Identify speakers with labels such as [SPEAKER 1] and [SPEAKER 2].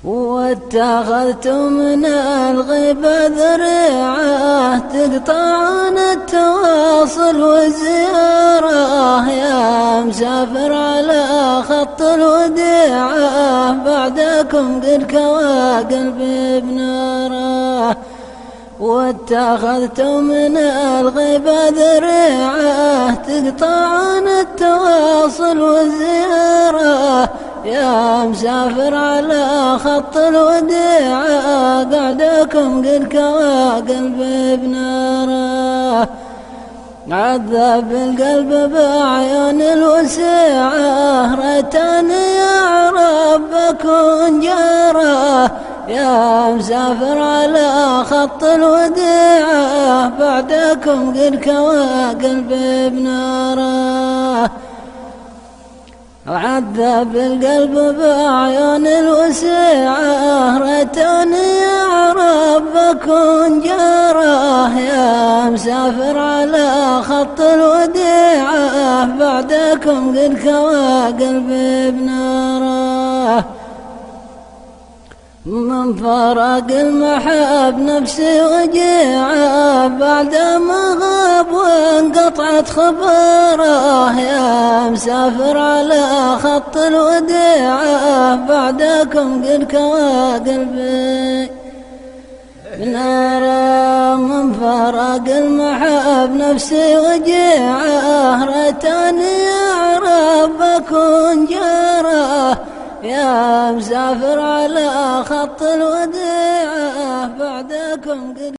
[SPEAKER 1] واتخذتم من الغيبة ذريعة تقطعون التواصل والزيارة، يا مسافر على خط الوديعة بعدكم قد كوى قلبي بناره. واتخذتم من الغيبة ذريعة تقطعون التواصل والزيارة، يا مسافر على خط الوديعة قعدكم قد كوى قلبي بناره. عذب القلب بعيون الوسيعة ريتني أعرف بكون جاره، يا مسافر على خط الوديعة بعدكم قد كوى قلبي بناره. عذب القلب بعيون الوسيعة ريتني أعرف بكون جاره، يا مسافر على خط الوديعة بعدكم قد كوى قلبي بناره. من فراق المحب نفسي وجيعة بعد ما غاب وانقطعت خبره، يا مسافر على خط الوديعة بعدكم قد كوى قلبي بناره. من فراق المحب نفسي وجيعة ريتني أعرف بكون جاره، يا مسافر على خط الوديعة بعدكم قد